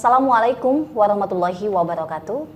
Assalamualaikum warahmatullahi wabarakatuh.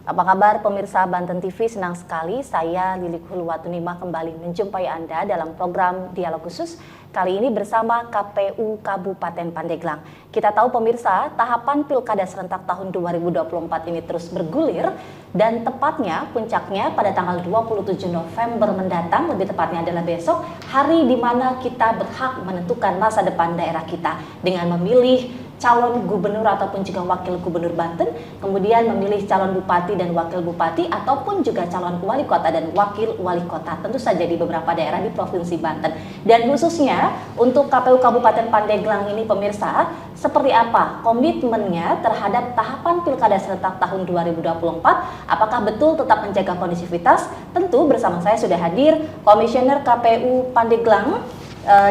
Apa kabar pemirsa Banten TV? Senang sekali saya Lilik Hulwatunima kembali menjumpai Anda dalam program Dialog Khusus kali ini bersama KPU Kabupaten Pandeglang. Kita tahu pemirsa, tahapan Pilkada serentak tahun 2024 ini terus bergulir dan tepatnya puncaknya pada tanggal 27 November mendatang, lebih tepatnya adalah besok, hari di mana kita berhak menentukan masa depan daerah kita dengan memilih calon gubernur ataupun juga wakil gubernur Banten, kemudian memilih calon bupati dan wakil bupati ataupun juga calon wali kota dan wakil wali kota, tentu saja di beberapa daerah di Provinsi Banten. Dan khususnya untuk KPU Kabupaten Pandeglang ini pemirsa, seperti apa komitmennya terhadap tahapan Pilkada serentak tahun 2024? Apakah betul tetap menjaga kondisivitas? Tentu bersama saya sudah hadir Komisioner KPU Pandeglang,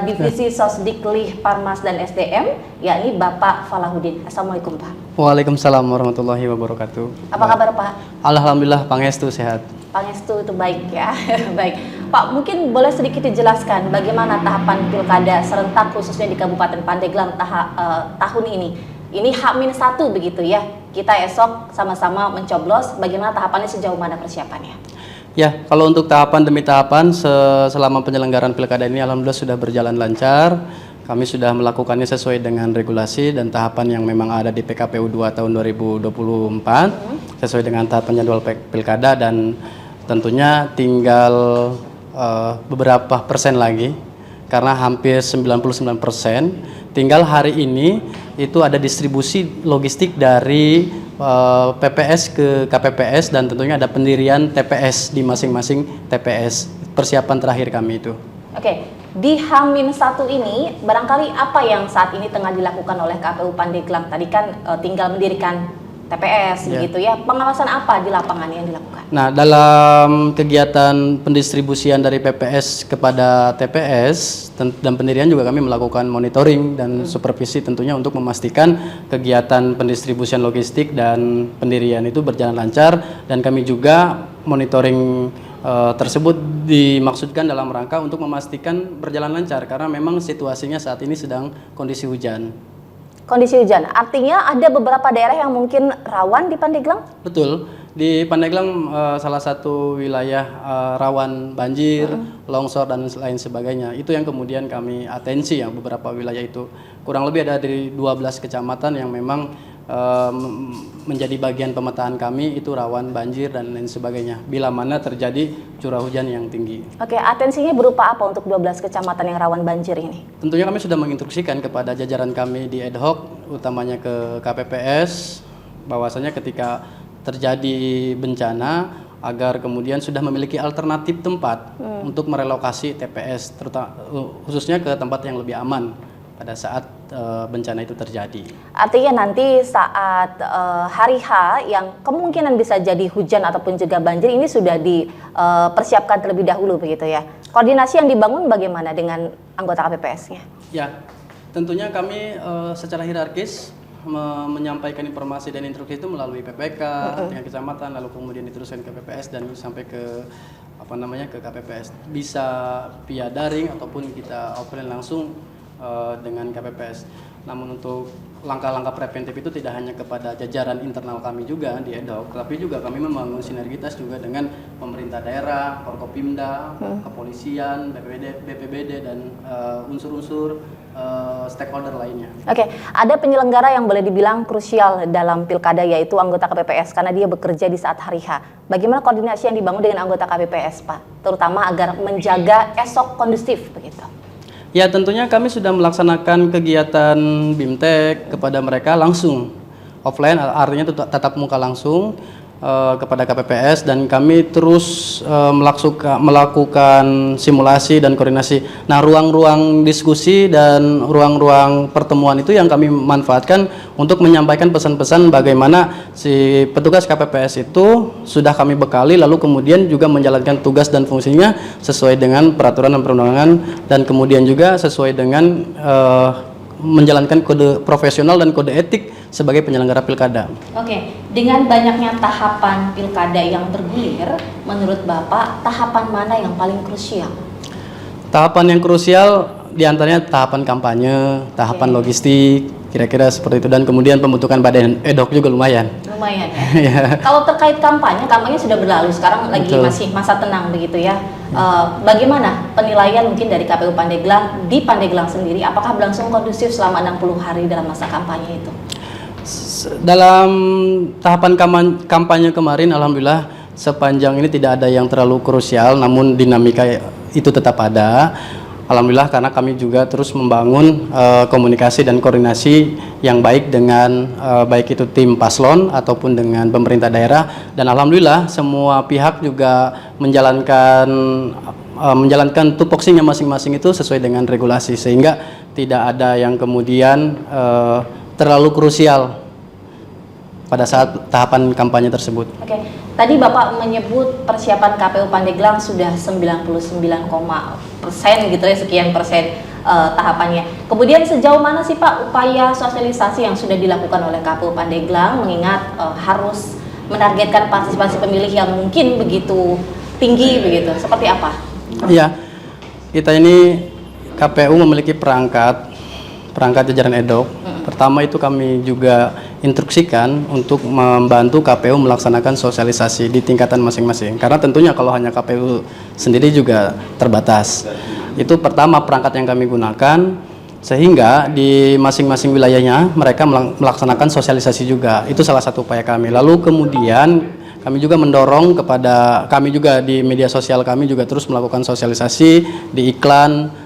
Divisi Sosdikli Parmas dan SDM, yakni Bapak Falahuddin. Assalamualaikum Pak. Waalaikumsalam warahmatullahi wabarakatuh. Apa kabar Pak? Alhamdulillah pangestu sehat. Pangestu itu baik ya. Baik Pak, mungkin boleh sedikit dijelaskan bagaimana tahapan Pilkada serentak khususnya di Kabupaten Pandeglang tahun ini. Ini H-1 begitu ya. Kita esok sama-sama mencoblos, bagaimana tahapannya, sejauh mana persiapannya? Ya, kalau untuk tahapan demi tahapan selama penyelenggaraan pilkada ini alhamdulillah sudah berjalan lancar. Kami sudah melakukannya sesuai dengan regulasi dan tahapan yang memang ada di PKPU 2 tahun 2024 sesuai dengan tahapan jadwal pilkada, dan tentunya tinggal beberapa persen lagi karena hampir 99%. Tinggal hari ini itu ada distribusi logistik dari PPS ke KPPS dan tentunya ada pendirian TPS di masing-masing TPS. Persiapan terakhir kami itu. Oke, di H-1 ini barangkali apa yang saat ini tengah dilakukan oleh KPU Pandeglang? Tadi kan tinggal mendirikan TPS begitu ya. Pengawasan apa di lapangan yang dilakukan? Nah, dalam kegiatan pendistribusian dari PPS kepada TPS dan pendirian juga kami melakukan monitoring dan supervisi tentunya untuk memastikan kegiatan pendistribusian logistik dan pendirian itu berjalan lancar, dan kami juga monitoring tersebut dimaksudkan dalam rangka untuk memastikan berjalan lancar karena memang situasinya saat ini sedang kondisi hujan. Kondisi hujan, artinya ada beberapa daerah yang mungkin rawan di Pandeglang? Betul, di Pandeglang salah satu wilayah rawan banjir, longsor dan lain sebagainya. Itu yang kemudian kami atensi ya, beberapa wilayah itu. Kurang lebih ada dari 12 kecamatan yang memang menjadi bagian pemetaan kami, itu rawan banjir dan lain sebagainya bila mana terjadi curah hujan yang tinggi. Oke, atensinya berupa apa untuk 12 kecamatan yang rawan banjir ini? Tentunya kami sudah menginstruksikan kepada jajaran kami di ad hoc, utamanya ke KPPS, bahwasanya ketika terjadi bencana agar kemudian sudah memiliki alternatif tempat untuk merelokasi TPS, khususnya ke tempat yang lebih aman pada saat bencana itu terjadi. Artinya nanti saat hari H yang kemungkinan bisa jadi hujan ataupun juga banjir ini sudah dipersiapkan terlebih dahulu begitu ya. Koordinasi yang dibangun bagaimana dengan anggota KPPS-nya? Ya, tentunya kami secara hierarkis menyampaikan informasi dan instruksi itu melalui PPK dengan kecamatan, lalu kemudian diteruskan ke PPS dan sampai ke ke KPPS. Bisa via daring ataupun kita offline langsung dengan KPPS. Namun untuk langkah-langkah preventif itu tidak hanya kepada jajaran internal kami juga di ad hoc, tapi juga kami membangun sinergitas juga dengan pemerintah daerah, Forkopimda, kepolisian, BPBD dan unsur-unsur stakeholder lainnya. Oke, ada penyelenggara yang boleh dibilang krusial dalam pilkada, yaitu anggota KPPS karena dia bekerja di saat hari H. Bagaimana koordinasi yang dibangun dengan anggota KPPS, Pak? Terutama agar menjaga esok kondusif begitu. Ya, tentunya kami sudah melaksanakan kegiatan BIMTEK kepada mereka langsung offline, artinya tatap muka langsung kepada KPPS, dan kami terus melakukan simulasi dan koordinasi. Nah, ruang-ruang diskusi dan ruang-ruang pertemuan itu yang kami manfaatkan untuk menyampaikan pesan-pesan bagaimana si petugas KPPS itu sudah kami bekali, lalu kemudian juga menjalankan tugas dan fungsinya sesuai dengan peraturan dan perundangan, dan kemudian juga sesuai dengan menjalankan kode profesional dan kode etik sebagai penyelenggara pilkada. Oke, dengan banyaknya tahapan pilkada yang bergulir, menurut Bapak tahapan mana yang paling krusial? Tahapan yang krusial diantaranya tahapan kampanye, tahapan logistik, Kira-kira seperti itu, dan kemudian pembentukan badan ad hoc juga lumayan. Lumayan ya. Iya. Kalau terkait kampanye sudah berlalu, sekarang lagi Betul. masih masa tenang begitu ya. Bagaimana penilaian mungkin dari KPU Pandeglang di Pandeglang sendiri, apakah berlangsung kondusif selama 60 hari dalam masa kampanye itu? Dalam tahapan kampanye kemarin, alhamdulillah sepanjang ini tidak ada yang terlalu krusial, namun dinamika itu tetap ada. Alhamdulillah, karena kami juga terus membangun komunikasi dan koordinasi yang baik dengan baik itu tim paslon ataupun dengan pemerintah daerah, dan alhamdulillah semua pihak juga menjalankan tupoksinya masing-masing itu sesuai dengan regulasi, sehingga tidak ada yang kemudian terlalu krusial pada saat tahapan kampanye tersebut. Oke, tadi Bapak menyebut persiapan KPU Pandeglang sudah 99% gitu ya, sekian persen tahapannya. Kemudian sejauh mana sih Pak upaya sosialisasi yang sudah dilakukan oleh KPU Pandeglang, mengingat harus menargetkan partisipasi pemilih yang mungkin begitu tinggi begitu, seperti apa? Iya, kita ini KPU memiliki perangkat jajaran ad hoc. Pertama itu kami juga instruksikan untuk membantu KPU melaksanakan sosialisasi di tingkatan masing-masing. Karena tentunya kalau hanya KPU sendiri juga terbatas. Itu pertama perangkat yang kami gunakan, sehingga di masing-masing wilayahnya mereka melaksanakan sosialisasi juga. Itu salah satu upaya kami. Lalu kemudian kami juga mendorong kepada kami juga di media sosial, kami juga terus melakukan sosialisasi di iklan,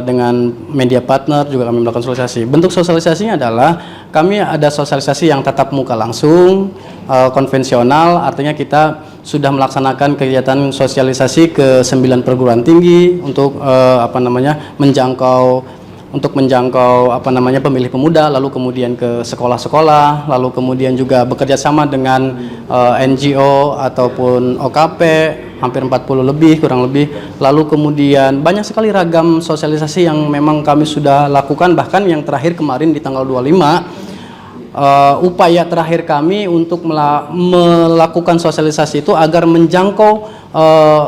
dengan media partner juga kami melakukan sosialisasi. Bentuk sosialisasinya adalah kami ada sosialisasi yang tatap muka langsung, konvensional, artinya kita sudah melaksanakan kegiatan sosialisasi ke 9 perguruan tinggi untuk menjangkau pemilih pemuda, lalu kemudian ke sekolah-sekolah, lalu kemudian juga bekerja sama dengan NGO ataupun OKP, hampir 40 lebih, kurang lebih. Lalu kemudian banyak sekali ragam sosialisasi yang memang kami sudah lakukan, bahkan yang terakhir kemarin di tanggal 25, upaya terakhir kami untuk melakukan sosialisasi itu agar menjangkau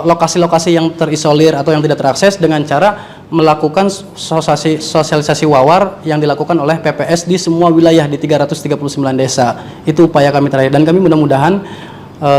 lokasi-lokasi yang terisolir atau yang tidak terakses dengan cara melakukan sosialisasi wawar yang dilakukan oleh PPS di semua wilayah di 339 desa. Itu upaya kami terakhir, dan kami mudah-mudahan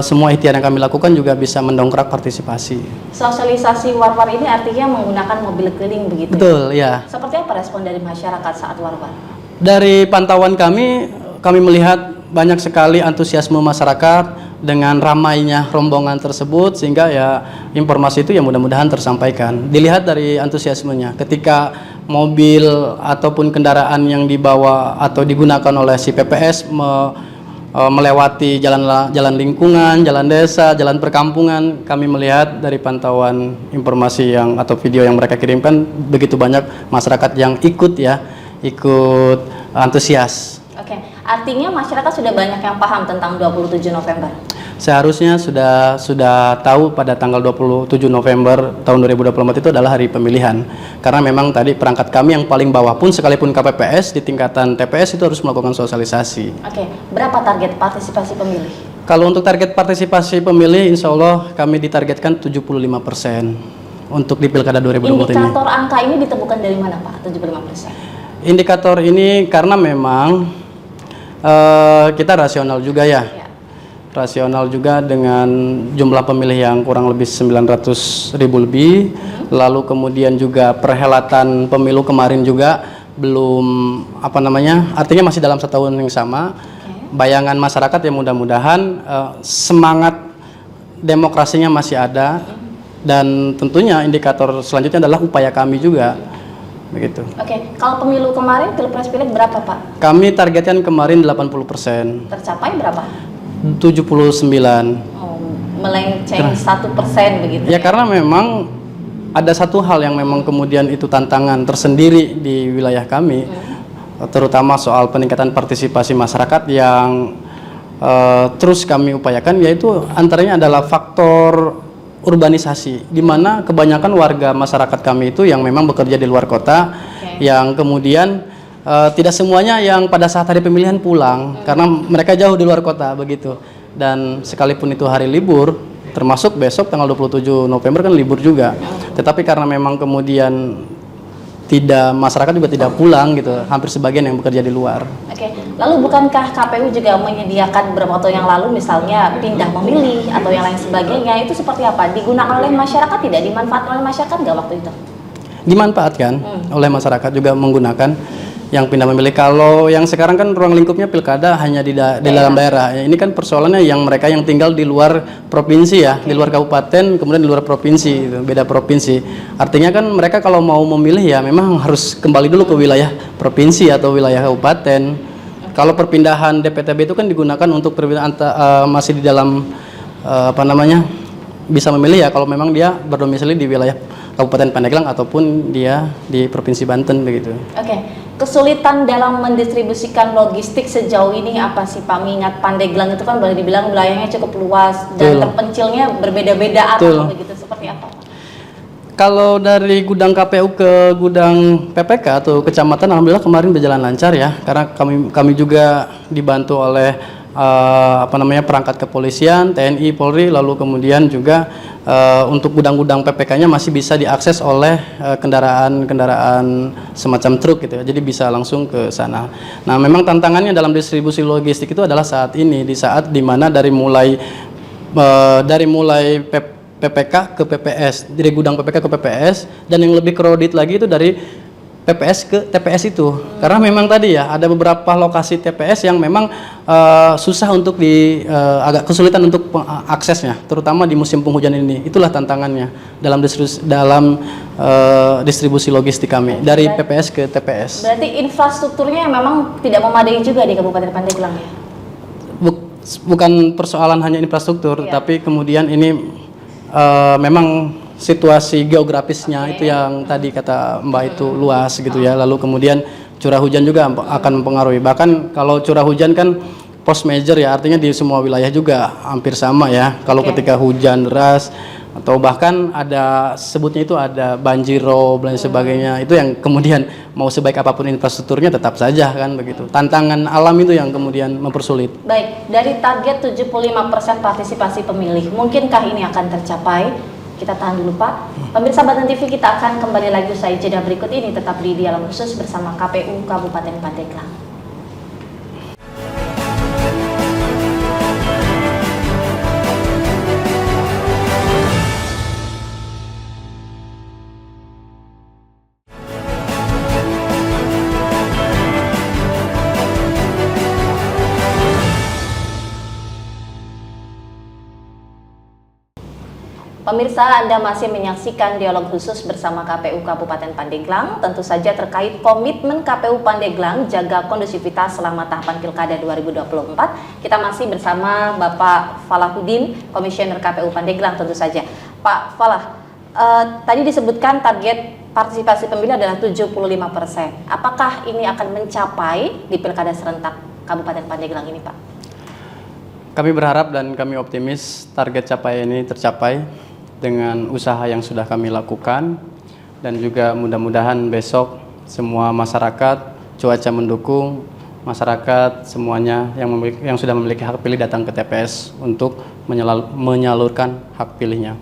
semua ikhtiar yang kami lakukan juga bisa mendongkrak partisipasi. Sosialisasi war-war ini artinya menggunakan mobil keliling begitu? Betul, ya. Seperti apa respon dari masyarakat saat war-war? Dari pantauan kami melihat banyak sekali antusiasme masyarakat dengan ramainya rombongan tersebut, sehingga ya informasi itu ya mudah-mudahan tersampaikan. Dilihat dari antusiasmenya ketika mobil ataupun kendaraan yang dibawa atau digunakan oleh si PPS melewati jalan lingkungan, jalan desa, jalan perkampungan, kami melihat dari pantauan informasi atau video yang mereka kirimkan, begitu banyak masyarakat yang ikut antusias. Oke, artinya masyarakat sudah banyak yang paham tentang 27 November? Seharusnya sudah tahu pada tanggal 27 November tahun 2024 itu adalah hari pemilihan. Karena memang tadi perangkat kami yang paling bawah pun sekalipun KPPS di tingkatan TPS itu harus melakukan sosialisasi. Oke, berapa target partisipasi pemilih? Kalau untuk target partisipasi pemilih, insya Allah kami ditargetkan 75% untuk di Pilkada 2024 ini. Indikator angka ini ditemukan dari mana Pak, 75%? Indikator ini karena memang kita rasional juga ya. Rasional juga dengan jumlah pemilih yang kurang lebih 900.000 lebih. Lalu kemudian juga perhelatan pemilu kemarin juga belum artinya masih dalam setahun yang sama. Bayangan masyarakat ya mudah-mudahan semangat demokrasinya masih ada, dan tentunya indikator selanjutnya adalah upaya kami juga. Begitu. Oke, kalau pemilu kemarin Pilpres Pileg berapa Pak? Kami targetkan kemarin 80%. Tercapai berapa? 79. Melenceng 1% begitu. Ya, karena memang ada satu hal yang memang kemudian itu tantangan tersendiri di wilayah kami, terutama soal peningkatan partisipasi masyarakat yang terus kami upayakan, yaitu antaranya adalah faktor urbanisasi, di mana kebanyakan warga masyarakat kami itu yang memang bekerja di luar kota, yang kemudian tidak semuanya yang pada saat hari pemilihan pulang, karena mereka jauh di luar kota begitu. Dan sekalipun itu hari libur, termasuk besok tanggal 27 November kan libur juga. Tetapi karena memang kemudian masyarakat juga tidak pulang gitu, hampir sebagian yang bekerja di luar. Oke, lalu bukankah KPU juga menyediakan beberapa waktu yang lalu misalnya pindah memilih atau yang lain sebagainya, itu seperti apa? Digunakan oleh masyarakat, tidak dimanfaatkan oleh masyarakat nggak waktu itu? Dimanfaatkan oleh masyarakat juga menggunakan yang pindah memilih. Kalau yang sekarang kan ruang lingkupnya pilkada hanya di dalam daerah. Ini kan persoalannya yang mereka yang tinggal di luar provinsi ya, di luar kabupaten, kemudian di luar provinsi, gitu, beda provinsi. Artinya kan mereka kalau mau memilih ya memang harus kembali dulu ke wilayah provinsi atau wilayah kabupaten. Kalau perpindahan DPTB itu kan digunakan untuk perpindahan masih di dalam bisa memilih ya kalau memang dia berdomisili di wilayah Kabupaten Pandeglang ataupun dia di Provinsi Banten begitu. Oke, kesulitan dalam mendistribusikan logistik sejauh ini apa sih Pak? Mengingat Pandeglang itu kan boleh dibilang wilayahnya cukup luas dan terpencilnya berbeda-beda arah begitu, seperti apa Pak? Kalau dari gudang KPU ke gudang PPK atau kecamatan, alhamdulillah kemarin berjalan lancar ya, karena kami juga dibantu oleh perangkat kepolisian, TNI, Polri, lalu kemudian juga untuk gudang-gudang PPK-nya masih bisa diakses oleh kendaraan semacam truk gitu ya, jadi bisa langsung ke sana. Nah, memang tantangannya dalam distribusi logistik itu adalah saat ini, di saat dimana dari mulai PPK ke PPS, dari gudang PPK ke PPS, dan yang lebih kredit lagi itu dari PPS ke TPS itu, karena memang tadi ya ada beberapa lokasi TPS yang memang susah untuk agak kesulitan untuk aksesnya, terutama di musim penghujan ini. Itulah tantangannya dalam distribusi logistik kami dari PPS ke TPS. Berarti infrastrukturnya memang tidak memadai juga di Kabupaten Pandeglang ya? Bukan persoalan hanya infrastruktur, tapi kemudian ini memang situasi geografisnya itu yang tadi kata Mbak itu luas gitu ya. Lalu kemudian curah hujan juga akan mempengaruhi. Bahkan kalau curah hujan kan post major ya, artinya di semua wilayah juga hampir sama ya. Kalau ketika hujan deras atau bahkan ada sebutnya itu ada banjirop dan sebagainya, itu yang kemudian mau sebaik apapun infrastrukturnya tetap saja kan begitu. Tantangan alam itu yang kemudian mempersulit. Baik, dari target 75% partisipasi pemilih, mungkinkah ini akan tercapai? Kita tahan dulu Pak. Pemirsa Banten TV, kita akan kembali lagi usai jeda berikut ini, tetap di Dialog Khusus bersama KPU Kabupaten Pandeglang. Pemirsa, Anda masih menyaksikan Dialog Khusus bersama KPU Kabupaten Pandeglang, tentu saja terkait komitmen KPU Pandeglang jaga kondusivitas selama tahapan Pilkada 2024. Kita masih bersama Bapak Falahuddin, Komisioner KPU Pandeglang tentu saja. Pak Falah, tadi disebutkan target partisipasi pemilih adalah 75%. Apakah ini akan mencapai di Pilkada serentak Kabupaten Pandeglang ini, Pak? Kami berharap dan kami optimis target capaian ini tercapai dengan usaha yang sudah kami lakukan, dan juga mudah-mudahan besok semua masyarakat, cuaca mendukung, masyarakat semuanya yang sudah memiliki hak pilih datang ke TPS untuk menyalurkan hak pilihnya.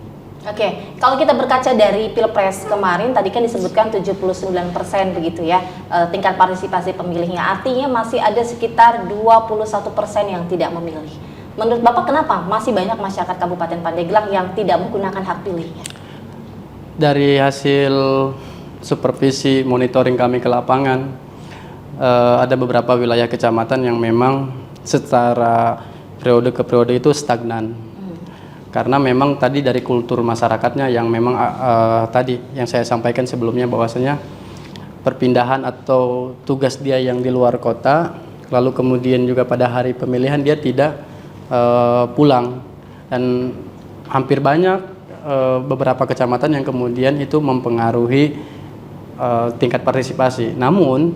Oke, kalau kita berkaca dari Pilpres kemarin, tadi kan disebutkan 79% begitu ya tingkat partisipasi pemilihnya, artinya masih ada sekitar 21% yang tidak memilih. Menurut Bapak kenapa masih banyak masyarakat Kabupaten Pandeglang yang tidak menggunakan hak pilihnya? Dari hasil supervisi monitoring kami ke lapangan, ada beberapa wilayah kecamatan yang memang secara periode ke periode itu stagnan. Karena memang tadi dari kultur masyarakatnya yang memang tadi yang saya sampaikan sebelumnya, bahwasanya perpindahan atau tugas dia yang di luar kota, lalu kemudian juga pada hari pemilihan dia tidak pulang, dan hampir banyak beberapa kecamatan yang kemudian itu mempengaruhi tingkat partisipasi. Namun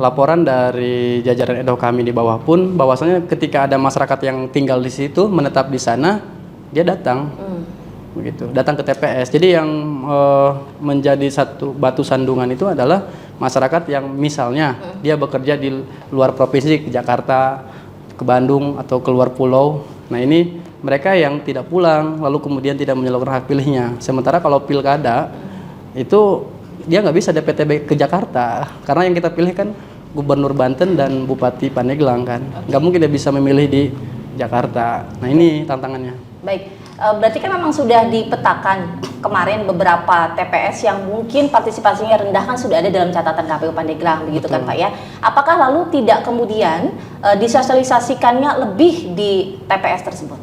laporan dari jajaran ad hoc kami di bawah pun bahwasanya ketika ada masyarakat yang tinggal di situ, menetap di sana, dia datang begitu, datang ke TPS. Jadi yang menjadi satu batu sandungan itu adalah masyarakat yang misalnya dia bekerja di luar provinsi, ke Jakarta, ke Bandung atau keluar pulau. Nah, ini mereka yang tidak pulang lalu kemudian tidak menyalurkan hak pilihnya. Sementara kalau pilkada itu dia nggak bisa DPTB ke Jakarta karena yang kita pilih kan Gubernur Banten dan Bupati Pandeglang kan. Nggak mungkin dia bisa memilih di Jakarta. Nah ini tantangannya. Baik, berarti kan memang sudah dipetakan kemarin beberapa TPS yang mungkin partisipasinya rendah kan sudah ada dalam catatan KPU Pandeglang, begitu kan Pak ya? Apakah lalu tidak kemudian disosialisasikannya lebih di TPS tersebut?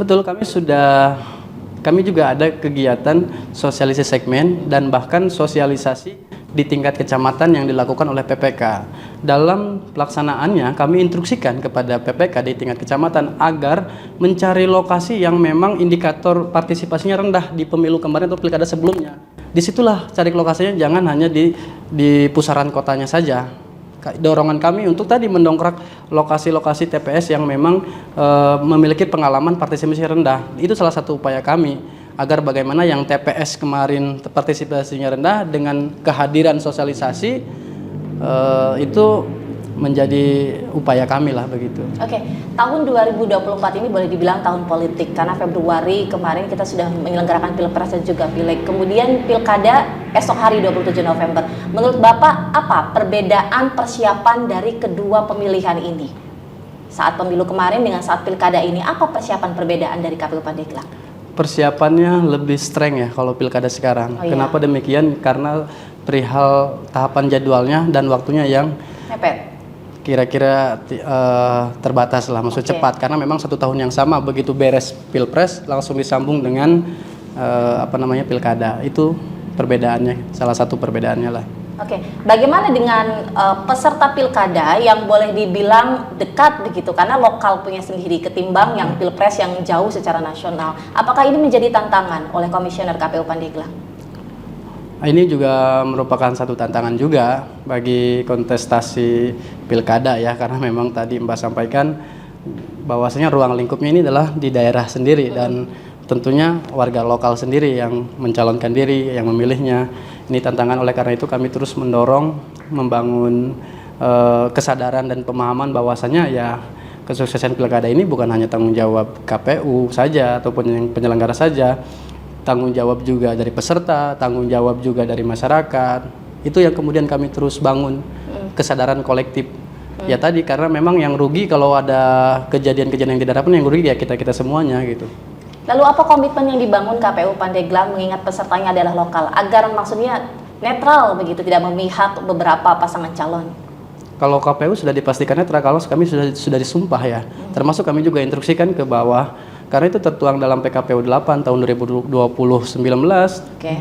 Betul, kami juga ada kegiatan sosialisasi segmen dan bahkan sosialisasi di tingkat kecamatan yang dilakukan oleh PPK. Dalam pelaksanaannya kami instruksikan kepada PPK di tingkat kecamatan agar mencari lokasi yang memang indikator partisipasinya rendah di pemilu kemarin atau pilkada sebelumnya. Disitulah cari lokasinya, jangan hanya di pusaran kotanya saja. Dorongan kami untuk tadi mendongkrak lokasi-lokasi TPS yang memang memiliki pengalaman partisipasi rendah. Itu salah satu upaya kami agar bagaimana yang TPS kemarin partisipasinya rendah dengan kehadiran sosialisasi itu menjadi upaya kami lah begitu. Oke, tahun 2024 ini boleh dibilang tahun politik karena Februari kemarin kita sudah menyelenggarakan Pilpres dan juga Pileg. Kemudian Pilkada esok hari 27 November. Menurut Bapak apa perbedaan persiapan dari kedua pemilihan ini? Saat pemilu kemarin dengan saat Pilkada ini, apa persiapan perbedaan dari KPU Pandeglang? Persiapannya lebih streng ya kalau Pilkada sekarang. Kenapa demikian? Karena perihal tahapan jadwalnya dan waktunya yang mepet. Kira-kira terbatas lah, maksud cepat karena memang 1 tahun yang sama begitu beres Pilpres langsung disambung dengan Pilkada. Itu perbedaannya, salah satu perbedaannya lah. Oke, bagaimana dengan peserta Pilkada yang boleh dibilang dekat begitu karena lokal punya sendiri ketimbang yang Pilpres yang jauh secara nasional. Apakah ini menjadi tantangan oleh Komisioner KPU Pandeglang? Ini juga merupakan satu tantangan juga bagi kontestasi pilkada ya, karena memang tadi Mbak sampaikan bahwasanya ruang lingkupnya ini adalah di daerah sendiri dan tentunya warga lokal sendiri yang mencalonkan diri, yang memilihnya. Ini tantangan, oleh karena itu kami terus mendorong membangun kesadaran dan pemahaman bahwasanya ya kesuksesan pilkada ini bukan hanya tanggung jawab KPU saja ataupun penyelenggara saja. Tanggung jawab juga dari peserta, tanggung jawab juga dari masyarakat. Itu yang kemudian kami terus bangun kesadaran kolektif. Ya tadi karena memang yang rugi kalau ada kejadian-kejadian yang tidak harapan, yang rugi ya kita semuanya gitu. Lalu apa komitmen yang dibangun KPU Pandeglang mengingat pesertanya adalah lokal agar maksudnya netral begitu, tidak memihak beberapa pasangan calon? Kalau KPU sudah dipastikan netral, kalau kami sudah disumpah ya. Termasuk kami juga instruksikan ke bawah. Karena itu tertuang dalam PKPU 8 tahun 2019,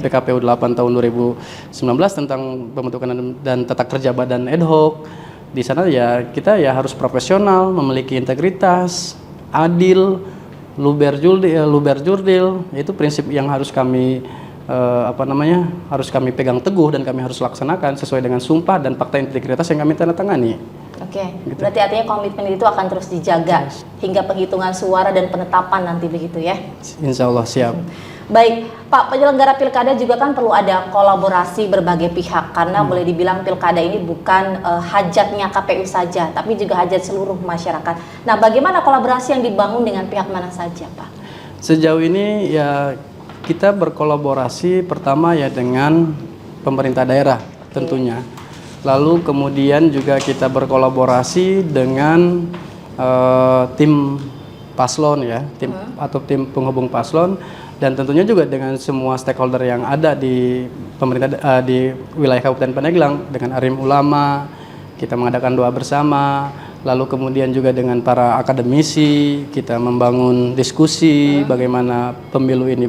PKPU 8 tahun 2019 tentang pembentukan dan tata kerja badan ad hoc. Di sana ya kita ya harus profesional, memiliki integritas, adil, luber jurdil. Itu prinsip yang harus kami harus kami pegang teguh dan kami harus laksanakan sesuai dengan sumpah dan fakta integritas yang kami tandatangani. Oke, gitu. Berarti artinya komitmen itu akan terus dijaga hingga penghitungan suara dan penetapan nanti begitu ya? Insya Allah siap. Baik, Pak, penyelenggara pilkada juga kan perlu ada kolaborasi berbagai pihak karena boleh dibilang pilkada ini bukan hajatnya KPU saja, tapi juga hajat seluruh masyarakat. Nah, bagaimana kolaborasi yang dibangun dengan pihak mana saja, Pak? Sejauh ini ya kita berkolaborasi pertama ya dengan pemerintah daerah tentunya. Lalu kemudian juga kita berkolaborasi dengan tim paslon ya, atau tim penghubung paslon, dan tentunya juga dengan semua stakeholder yang ada di pemerintah di wilayah Kabupaten Pandeglang, dengan Arim Ulama, kita mengadakan doa bersama. Lalu kemudian juga dengan para akademisi kita membangun diskusi bagaimana pemilu ini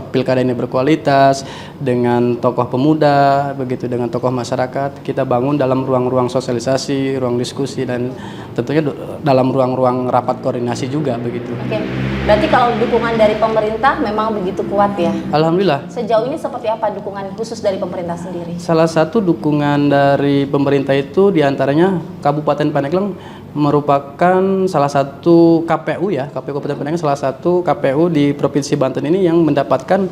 pilkada ini berkualitas, dengan tokoh pemuda, begitu dengan tokoh masyarakat. Kita bangun dalam ruang-ruang sosialisasi, ruang diskusi, dan tentunya dalam ruang-ruang rapat koordinasi juga begitu. Oke, berarti kalau dukungan dari pemerintah memang begitu kuat ya? Alhamdulillah. Sejauh ini seperti apa dukungan khusus dari pemerintah sendiri? Salah satu dukungan dari pemerintah itu diantaranya Kabupaten Pandeglang merupakan salah satu KPU ya, KPU Kabupaten Pandeglang salah satu KPU di Provinsi Banten ini yang mendapatkan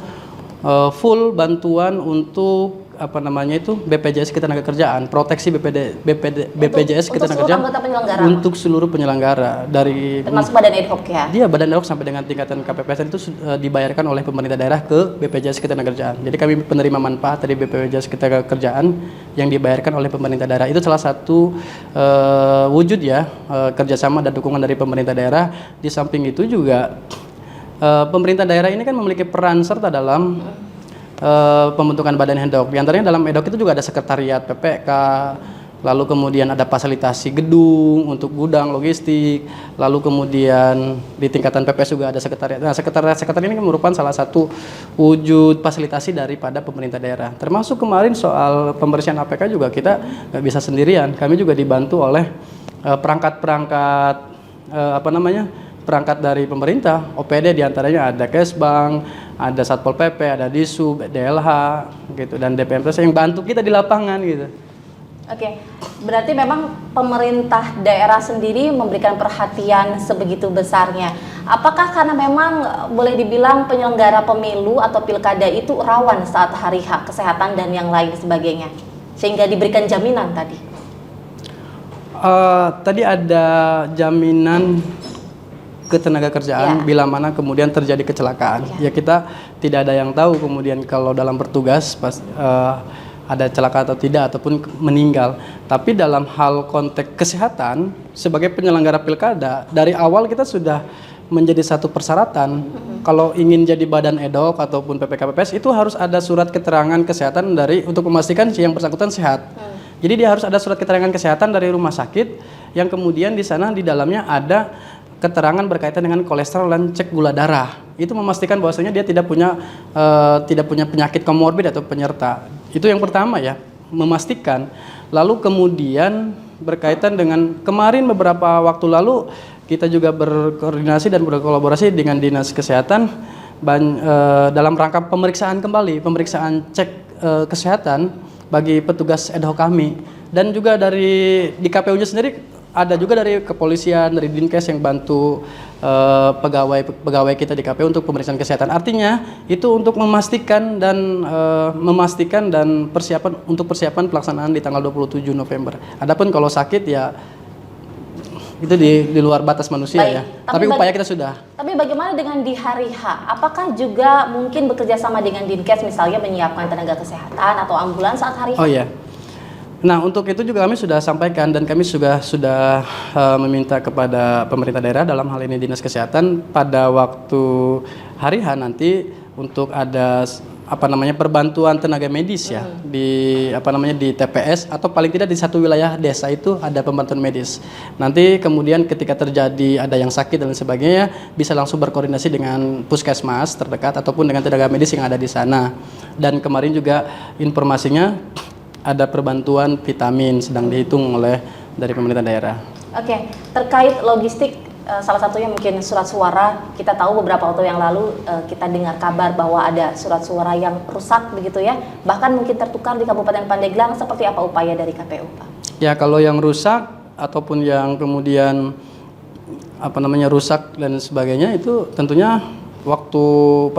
full bantuan untuk BPJS Ketenagakerjaan, proteksi BPJS untuk seluruh Ketenagakerjaan anggota penyelenggara, untuk seluruh penyelenggara dari termasuk badan ad hoc ya. dia badan ad hoc sampai dengan tingkatan KPPS itu dibayarkan oleh pemerintah daerah ke BPJS Ketenagakerjaan. Jadi kami penerima manfaat dari BPJS Ketenagakerjaan yang dibayarkan oleh pemerintah daerah. Itu salah satu wujud ya kerjasama dan dukungan dari pemerintah daerah. Di samping itu juga pemerintah daerah ini kan memiliki peran serta dalam pembentukan badan ad hoc. Di antaranya dalam ad hoc itu juga ada sekretariat PPK, lalu kemudian ada fasilitasi gedung untuk gudang logistik, lalu kemudian di tingkatan PPS juga ada sekretariat. Nah, sekretariat ini merupakan salah satu wujud fasilitasi daripada pemerintah daerah. Termasuk kemarin soal pembersihan APK juga kita nggak bisa sendirian. Kami juga dibantu oleh perangkat perangkat dari pemerintah, OPD diantaranya ada Kesbang, ada Satpol PP, ada Disub, DLH, gitu, dan DPMPS yang bantu kita di lapangan gitu. Oke, berarti memang pemerintah daerah sendiri memberikan perhatian sebegitu besarnya. Apakah karena memang boleh dibilang penyelenggara pemilu atau pilkada itu rawan saat hari H, kesehatan dan yang lain sebagainya, sehingga diberikan jaminan tadi? Tadi ada jaminan ketenagakerjaan bila mana kemudian terjadi kecelakaan. Ya kita tidak ada yang tahu kemudian kalau dalam bertugas ada celaka atau tidak ataupun meninggal. Tapi dalam hal konteks kesehatan sebagai penyelenggara pilkada dari awal kita sudah menjadi satu persyaratan. Kalau ingin jadi badan ad hoc ataupun PPKPPS itu harus ada surat keterangan kesehatan untuk memastikan yang bersangkutan sehat. Jadi dia harus ada surat keterangan kesehatan dari rumah sakit yang kemudian di sana di dalamnya ada keterangan berkaitan dengan kolesterol dan cek gula darah. Itu memastikan bahwasanya dia tidak punya penyakit komorbid atau penyerta. Itu yang pertama ya, memastikan. Lalu kemudian berkaitan dengan kemarin beberapa waktu lalu kita juga berkoordinasi dan berkolaborasi dengan Dinas Kesehatan dalam rangka pemeriksaan pemeriksaan cek kesehatan bagi petugas ad hoc kami. Dan juga di KPU-nya sendiri ada juga dari kepolisian, dari Dinkes yang bantu pegawai kita di KPU untuk pemeriksaan kesehatan. Artinya itu untuk memastikan dan persiapan pelaksanaan di tanggal 27 November. Adapun kalau sakit ya itu di luar batas manusia. Baik, ya. Tapi upaya kita sudah. Tapi bagaimana dengan di hari H? Apakah juga mungkin bekerja sama dengan Dinkes misalnya menyiapkan tenaga kesehatan atau ambulans saat hari H? Oh iya. Nah, untuk itu juga kami sudah sampaikan dan kami sudah meminta kepada pemerintah daerah dalam hal ini Dinas Kesehatan pada waktu hari H nanti untuk ada perbantuan tenaga medis ya di TPS atau paling tidak di satu wilayah desa itu ada pembantuan medis. Nanti kemudian ketika terjadi ada yang sakit dan sebagainya bisa langsung berkoordinasi dengan puskesmas terdekat ataupun dengan tenaga medis yang ada di sana. Dan kemarin juga informasinya ada perbantuan vitamin sedang dihitung dari pemerintah daerah. Oke, terkait logistik, salah satunya mungkin surat suara. Kita tahu beberapa waktu yang lalu kita dengar kabar bahwa ada surat suara yang rusak begitu ya. Bahkan mungkin tertukar di Kabupaten Pandeglang. Seperti apa upaya dari KPU, Pak? Ya, kalau yang rusak ataupun yang kemudian rusak dan sebagainya itu tentunya waktu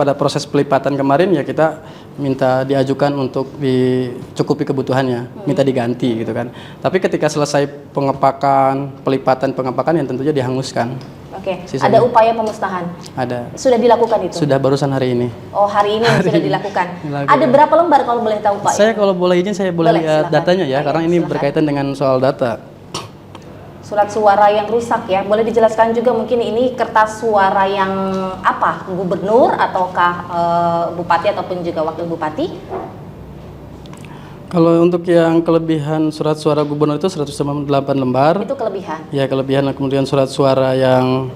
pada proses pelipatan kemarin ya kita minta diajukan untuk dicukupi kebutuhannya, minta diganti gitu kan. Tapi ketika selesai pelipatan pengepakan yang tentunya dihanguskan. Oke, sisanya. Ada upaya pemusnahan? Ada. Sudah dilakukan itu? Sudah barusan hari ini. Oh, hari ini sudah dilakukan. Ada berapa lembar kalau boleh tahu Pak? Saya kalau boleh izin saya boleh lihat datanya ya, karena ini berkaitan dengan soal data. Surat suara yang rusak ya, boleh dijelaskan juga mungkin ini kertas suara yang apa? Gubernur ataukah bupati ataupun juga wakil bupati? Kalau untuk yang kelebihan surat suara gubernur itu 198 lembar. Itu kelebihan? Ya, kelebihan. Kemudian surat suara yang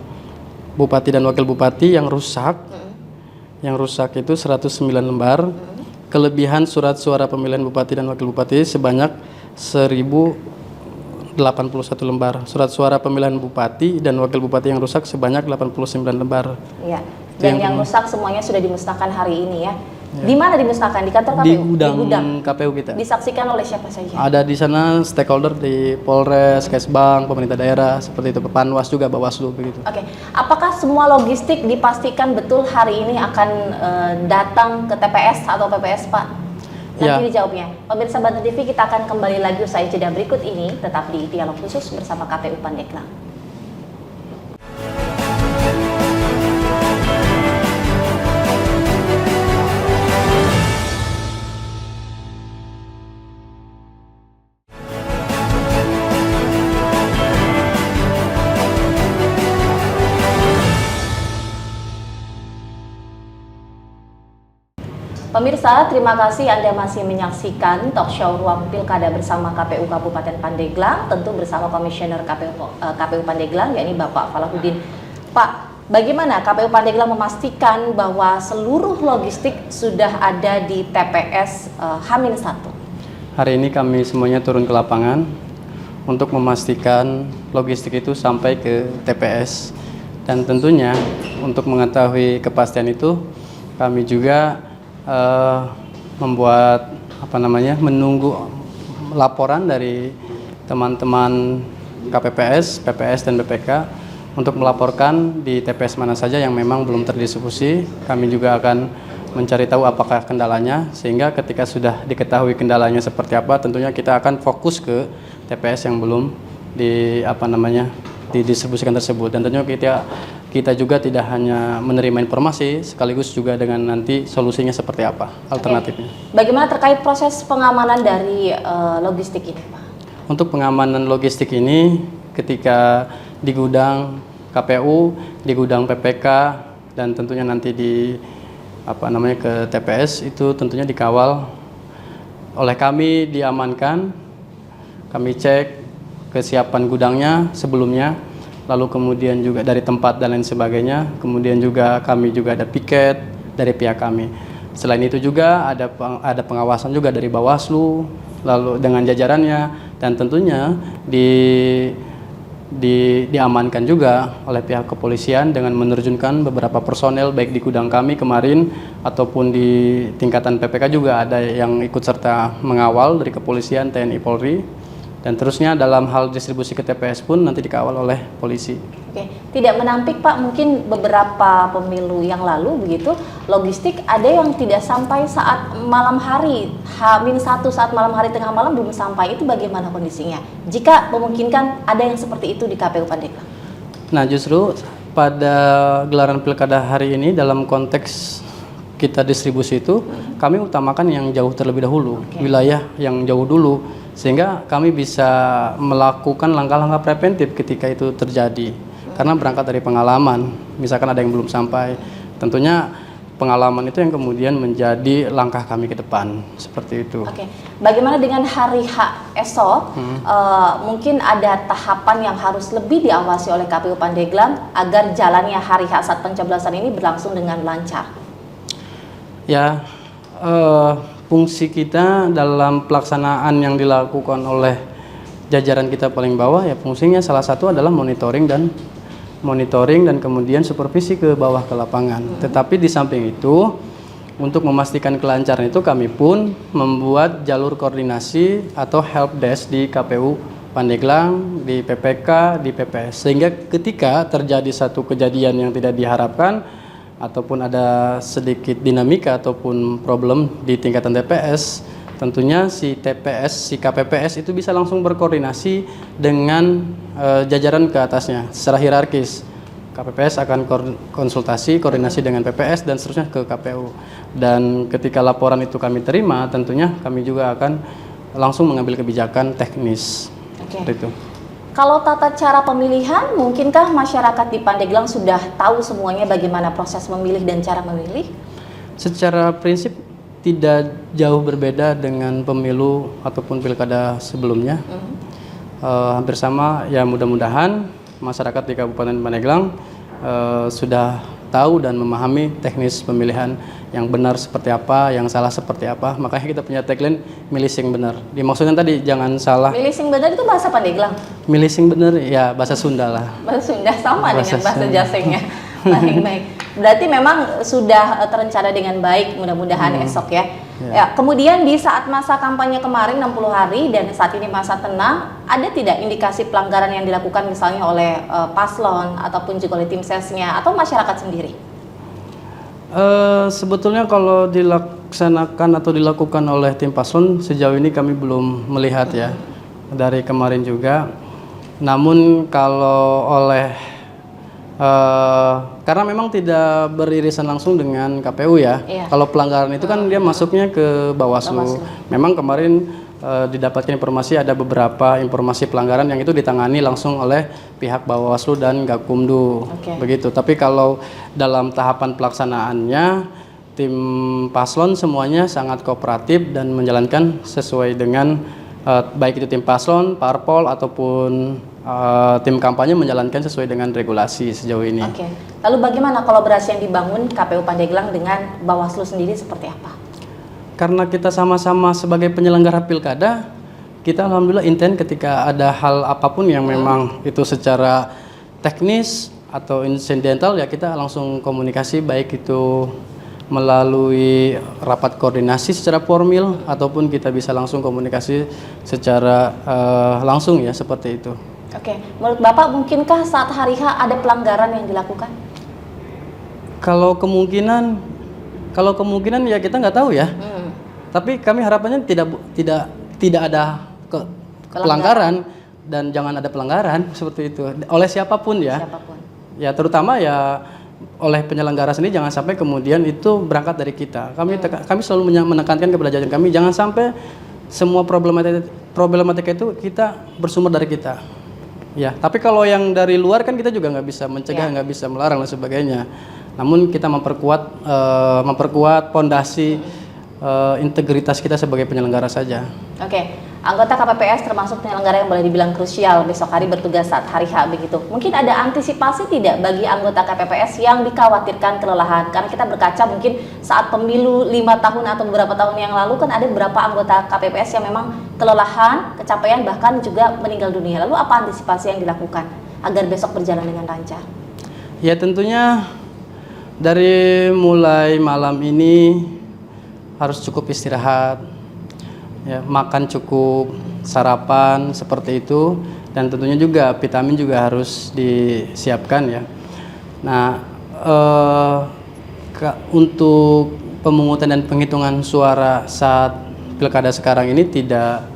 bupati dan wakil bupati yang rusak. Yang rusak itu 109 lembar. Kelebihan surat suara pemilihan bupati dan wakil bupati sebanyak 1081 lembar. Surat suara pemilihan bupati dan wakil bupati yang rusak sebanyak 89 lembar. Iya. Dan yang rusak semuanya sudah dimusnahkan hari ini ya. Di mana dimusnahkan? Di kantor KPU? Di gudang KPU kita. Disaksikan oleh siapa saja? Ada di sana stakeholder di Polres, Kesbang, pemerintah daerah, seperti itu, Panwas juga, Bawaslu begitu. Oke. Apakah semua logistik dipastikan betul hari ini akan datang ke TPS atau PPS, Pak? nanti dijawabnya. Pemirsa Banten TV, kita akan kembali lagi usai jeda berikut ini, tetap di Dialog Khusus bersama KPU Pandeglang. Pemirsa, terima kasih Anda masih menyaksikan talk show Ruang Pilkada bersama KPU Kabupaten Pandeglang, tentu bersama Komisioner KPU Pandeglang, yakni Bapak Falahuddin. Pak, bagaimana KPU Pandeglang memastikan bahwa seluruh logistik sudah ada di TPS H-1? Hari ini kami semuanya turun ke lapangan untuk memastikan logistik itu sampai ke TPS. Dan tentunya untuk mengetahui kepastian itu, kami juga membuat menunggu laporan dari teman-teman KPPS, PPS dan BPK untuk melaporkan di TPS mana saja yang memang belum terdistribusi. Kami juga akan mencari tahu apakah kendalanya, sehingga ketika sudah diketahui kendalanya seperti apa, tentunya kita akan fokus ke TPS yang belum didistribusikan tersebut. Dan tentunya kita juga tidak hanya menerima informasi, sekaligus juga dengan nanti solusinya seperti apa, alternatifnya. Bagaimana terkait proses pengamanan dari logistik ini, Pak? Untuk pengamanan logistik ini, ketika di gudang KPU, di gudang PPK, dan tentunya nanti di ke TPS, itu tentunya dikawal oleh kami, diamankan, kami cek kesiapan gudangnya sebelumnya, lalu kemudian juga dari tempat dan lain sebagainya. Kemudian juga kami juga ada piket dari pihak kami. Selain itu juga ada pengawasan juga dari Bawaslu, lalu dengan jajarannya, dan tentunya diamankan juga oleh pihak kepolisian dengan menerjunkan beberapa personel baik di gudang kami kemarin ataupun di tingkatan PPK juga ada yang ikut serta mengawal dari kepolisian, TNI, Polri. Dan terusnya dalam hal distribusi ke TPS pun nanti dikawal oleh polisi. Oke, tidak menampik Pak, mungkin beberapa pemilu yang lalu begitu, logistik ada yang tidak sampai saat malam hari, H-1 saat malam hari tengah malam belum sampai, itu bagaimana kondisinya? Jika memungkinkan ada yang seperti itu di KPU Pandeglang? Nah, justru pada gelaran pilkada hari ini dalam konteks kita distribusi itu, kami utamakan yang jauh terlebih dahulu, wilayah yang jauh dulu, sehingga kami bisa melakukan langkah-langkah preventif ketika itu terjadi. Karena berangkat dari pengalaman, misalkan ada yang belum sampai, tentunya pengalaman itu yang kemudian menjadi langkah kami ke depan, seperti itu. Oke, bagaimana dengan hari H esok? Mungkin ada tahapan yang harus lebih diawasi oleh KPU Pandeglang agar jalannya hari H saat pencoblosan ini berlangsung dengan lancar. Ya, fungsi kita dalam pelaksanaan yang dilakukan oleh jajaran kita paling bawah, ya fungsinya salah satu adalah monitoring dan kemudian supervisi ke bawah ke lapangan. Tetapi di samping itu, untuk memastikan kelancaran itu kami pun membuat jalur koordinasi atau help desk di KPU Pandeglang, di PPK, di PPS, sehingga ketika terjadi satu kejadian yang tidak diharapkan ataupun ada sedikit dinamika ataupun problem di tingkatan TPS, tentunya si KPPS itu bisa langsung berkoordinasi dengan jajaran ke atasnya secara hierarkis. KPPS akan koordinasi dengan PPS dan seterusnya ke KPU. Dan ketika laporan itu kami terima, tentunya kami juga akan langsung mengambil kebijakan teknis. Itu. Kalau tata cara pemilihan, mungkinkah masyarakat di Pandeglang sudah tahu semuanya bagaimana proses memilih dan cara memilih? Secara prinsip tidak jauh berbeda dengan pemilu ataupun pilkada sebelumnya. Hampir sama, ya mudah-mudahan masyarakat di Kabupaten Pandeglang sudah tahu dan memahami teknis pemilihan yang benar seperti apa, yang salah seperti apa. Makanya kita punya tagline milih sing benar. Dimaksudnya tadi jangan salah. Milih sing benar itu bahasa Pandeglang? Milih sing benar ya bahasa Sunda lah. Bahasa Sunda sama dengan bahasa Jasengnya. Baik. Berarti memang sudah terencana dengan baik, mudah-mudahan esok ya. Ya. Kemudian di saat masa kampanye kemarin 60 hari dan saat ini masa tenang, ada tidak indikasi pelanggaran yang dilakukan misalnya oleh paslon ataupun juga oleh tim sesnya atau masyarakat sendiri? Sebetulnya kalau dilaksanakan atau dilakukan oleh tim paslon sejauh ini kami belum melihat ya, dari kemarin juga. Namun kalau oleh karena memang tidak beririsan langsung dengan KPU ya. Iya. Kalau pelanggaran itu kan dia masuknya ke Bawaslu. Memang kemarin didapatkan informasi ada beberapa informasi pelanggaran yang itu ditangani langsung oleh pihak Bawaslu dan Gakumdu. Begitu. Tapi kalau dalam tahapan pelaksanaannya tim paslon semuanya sangat kooperatif dan menjalankan sesuai dengan baik itu tim paslon, parpol ataupun tim kampanye menjalankan sesuai dengan regulasi sejauh ini. Oke. Lalu bagaimana kolaborasi yang dibangun KPU Pandeglang dengan Bawaslu sendiri seperti apa? Karena kita sama-sama sebagai penyelenggara pilkada, kita alhamdulillah intent ketika ada hal apapun yang memang itu secara teknis atau insidental ya kita langsung komunikasi, baik itu melalui rapat koordinasi secara formal ataupun kita bisa langsung komunikasi secara langsung ya, seperti itu. Oke, menurut Bapak mungkinkah saat hari H ada pelanggaran yang dilakukan? Kalau kemungkinan ya kita nggak tahu ya. Tapi kami harapannya tidak ada pelanggaran dan jangan ada pelanggaran seperti itu oleh siapapun ya. Ya terutama ya oleh penyelenggara sendiri, jangan sampai kemudian itu berangkat dari kita. Kami selalu menekankan kepada jajaran kami jangan sampai semua problematika itu kita bersumber dari kita. Ya, tapi kalau yang dari luar kan kita juga nggak bisa mencegah, nggak bisa melarang dan sebagainya. Namun kita memperkuat pondasi integritas kita sebagai penyelenggara saja. Oke, anggota KPPS termasuk penyelenggara yang boleh dibilang krusial besok hari bertugas saat hari H begitu. Mungkin ada antisipasi tidak bagi anggota KPPS yang dikhawatirkan kelelahan? Karena kita berkaca mungkin saat pemilu 5 tahun atau beberapa tahun yang lalu kan ada beberapa anggota KPPS yang memang kelelahan, kecapean bahkan juga meninggal dunia. Lalu apa antisipasi yang dilakukan agar besok berjalan dengan lancar? Ya tentunya dari mulai malam ini harus cukup istirahat, ya, makan cukup, sarapan seperti itu, dan tentunya juga vitamin juga harus disiapkan ya. Nah, untuk pemungutan dan penghitungan suara saat pilkada sekarang ini tidak,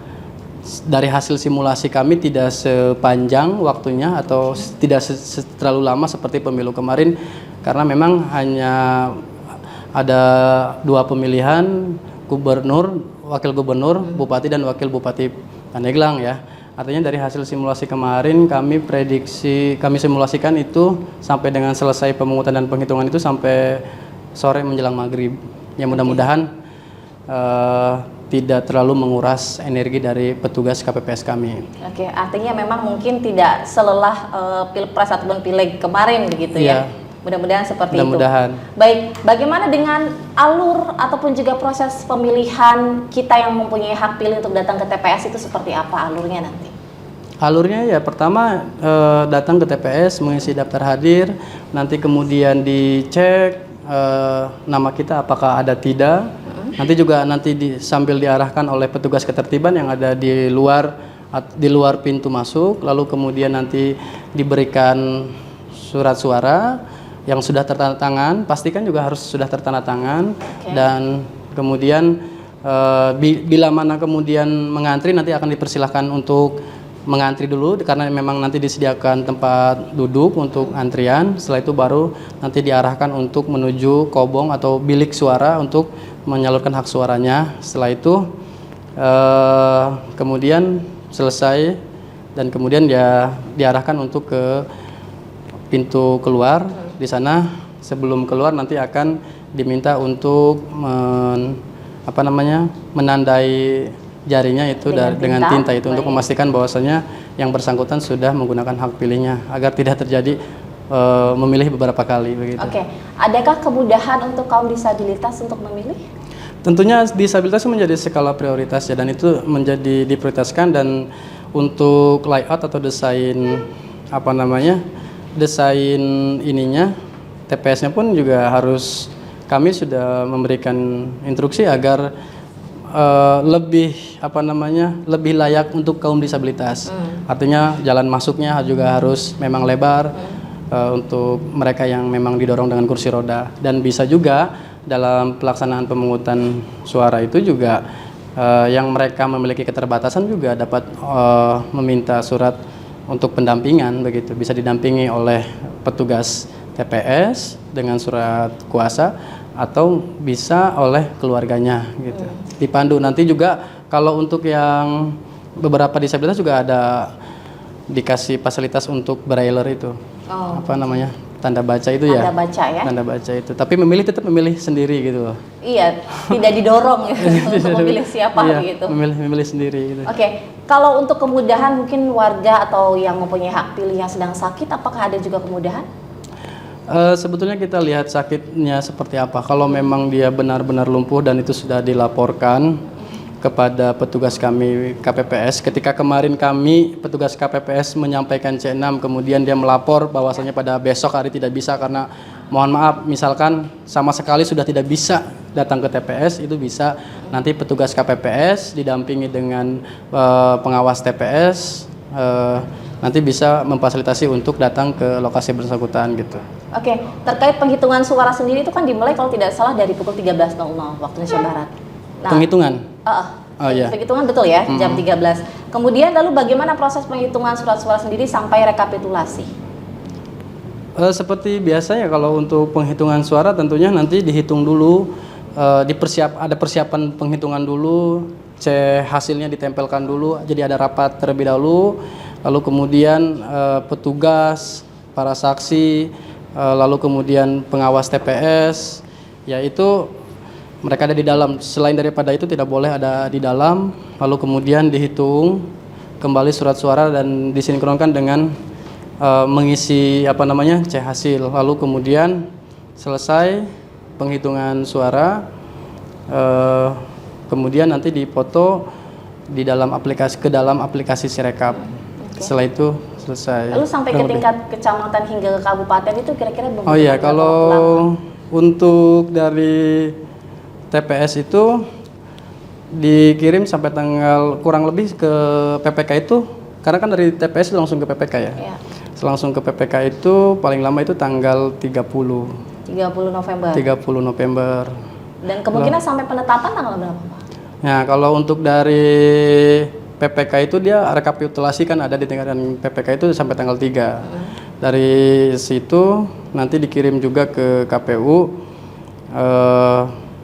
dari hasil simulasi kami tidak sepanjang waktunya atau tidak terlalu lama seperti pemilu kemarin, karena memang hanya ada 2 pemilihan, gubernur, wakil gubernur, bupati dan wakil bupati Pandeglang ya. Artinya dari hasil simulasi kemarin kami simulasikan itu sampai dengan selesai pemungutan dan penghitungan itu sampai sore menjelang maghrib. Ya mudah-mudahan tidak terlalu menguras energi dari petugas KPPS kami. Oke, artinya memang mungkin tidak selelah pilpres ataupun pileg kemarin begitu ya. Mudah-mudahan seperti itu. Baik, bagaimana dengan alur ataupun juga proses pemilihan kita yang mempunyai hak pilih untuk datang ke TPS itu seperti apa alurnya nanti? Alurnya ya pertama datang ke TPS, mengisi daftar hadir, nanti kemudian dicek nama kita apakah ada tidak. Nanti juga sambil diarahkan oleh petugas ketertiban yang ada di luar pintu masuk, lalu kemudian nanti diberikan surat suara yang sudah tertanda tangan, pastikan juga harus sudah tertanda tangan. Dan kemudian bila mana kemudian mengantri nanti akan dipersilahkan untuk mengantri dulu karena memang nanti disediakan tempat duduk untuk antrian. Setelah itu baru nanti diarahkan untuk menuju kobong atau bilik suara untuk menyalurkan hak suaranya. Setelah itu kemudian selesai dan kemudian ya diarahkan untuk ke pintu keluar. Di sana sebelum keluar nanti akan diminta untuk menandai jarinya itu dengan tinta itu untuk memastikan bahwasanya yang bersangkutan sudah menggunakan hak pilihnya agar tidak terjadi memilih beberapa kali begitu. Oke, adakah kemudahan untuk kaum disabilitas untuk memilih? Tentunya disabilitas menjadi skala prioritas ya, dan itu menjadi diprioritaskan. Dan untuk layout atau desain desain ininya TPS-nya pun juga harus kami sudah memberikan instruksi agar lebih layak untuk kaum disabilitas. Artinya jalan masuknya juga harus memang lebar untuk mereka yang memang didorong dengan kursi roda, dan bisa juga dalam pelaksanaan pemungutan suara itu juga yang mereka memiliki keterbatasan juga dapat meminta surat untuk pendampingan begitu, bisa didampingi oleh petugas TPS dengan surat kuasa atau bisa oleh keluarganya gitu. Dipandu nanti juga kalau untuk yang beberapa disabilitas juga ada dikasih fasilitas untuk brailler itu. Apa namanya? Tanda baca itu ya. Tanda baca ya. Tanda baca itu. Tapi memilih tetap memilih sendiri gitu loh. Iya, tidak didorong ya untuk memilih siapa iya, gitu. Memilih sendiri gitu. Oke, kalau untuk kemudahan mungkin warga atau yang mempunyai hak pilih yang sedang sakit, apakah ada juga kemudahan? Sebetulnya kita lihat sakitnya seperti apa. Kalau memang dia benar-benar lumpuh dan itu sudah dilaporkan kepada petugas kami KPPS. Ketika kemarin kami petugas KPPS menyampaikan C6, kemudian dia melapor bahwasanya pada besok hari tidak bisa karena mohon maaf misalkan sama sekali sudah tidak bisa datang ke TPS, itu bisa nanti petugas KPPS didampingi dengan pengawas TPS nanti bisa memfasilitasi untuk datang ke lokasi bersangkutan gitu. Oke, terkait penghitungan suara sendiri itu kan dimulai kalau tidak salah dari pukul 13.00 waktu Indonesia Barat. Nah, penghitungan? Iya. Penghitungan betul ya, jam 13. Kemudian lalu bagaimana proses penghitungan surat suara sendiri sampai rekapitulasi? Seperti biasanya kalau untuk penghitungan suara tentunya nanti dihitung dulu, ada persiapan penghitungan dulu, hasilnya ditempelkan dulu, jadi ada rapat terlebih dahulu, lalu kemudian petugas, para saksi, lalu kemudian pengawas TPS, yaitu mereka ada di dalam. Selain daripada itu tidak boleh ada di dalam. Lalu kemudian dihitung kembali surat suara dan disinkronkan dengan mengisi C hasil. Lalu kemudian selesai penghitungan suara, kemudian nanti dipoto di dalam aplikasi Sirekap. Setelah itu selesai. Lalu sampai ke tingkat kecamatan hingga ke kabupaten itu kira-kira berapa? Oh iya, kalau untuk dari TPS itu dikirim sampai tanggal kurang lebih ke PPK itu, karena kan dari TPS langsung ke PPK ya. Iya. Langsung ke PPK itu paling lama itu tanggal 30 November. 30 November. Dan kemungkinan sampai penetapan tanggal berapa, Pak? Nah, kalau untuk dari PPK itu dia rekapitulasi kan ada di tingkatan PPK itu sampai tanggal 3. Dari situ nanti dikirim juga ke KPU.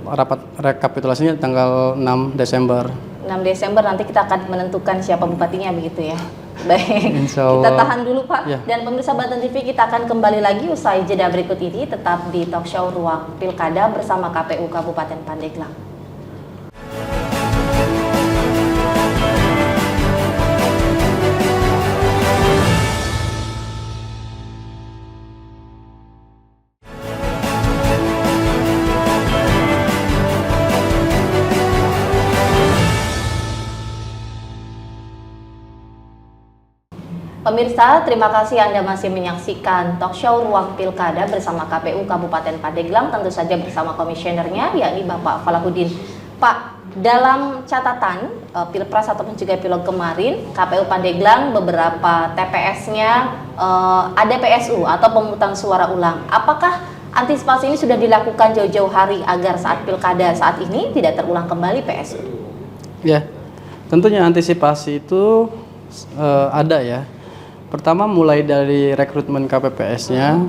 Rapat rekapitulasinya tanggal 6 Desember. 6 Desember nanti kita akan menentukan siapa bupatinya begitu ya. Baik, kita tahan dulu Pak. Ya. Dan pemirsa Banten TV, kita akan kembali lagi usai jeda berikut ini tetap di talk show Ruang Pilkada bersama KPU Kabupaten Pandeglang. Pemirsa, terima kasih Anda masih menyaksikan talk show Ruang Pilkada bersama KPU Kabupaten Pandeglang, tentu saja bersama komisionernya, yakni Bapak Falahuddin. Pak, dalam catatan Pilpres ataupun juga Pilek kemarin, KPU Pandeglang beberapa TPS-nya ada PSU atau pemungutan suara ulang. Apakah antisipasi ini sudah dilakukan jauh-jauh hari agar saat Pilkada saat ini tidak terulang kembali PSU? Ya, tentunya antisipasi itu ada ya. Pertama mulai dari rekrutmen KPPS-nya,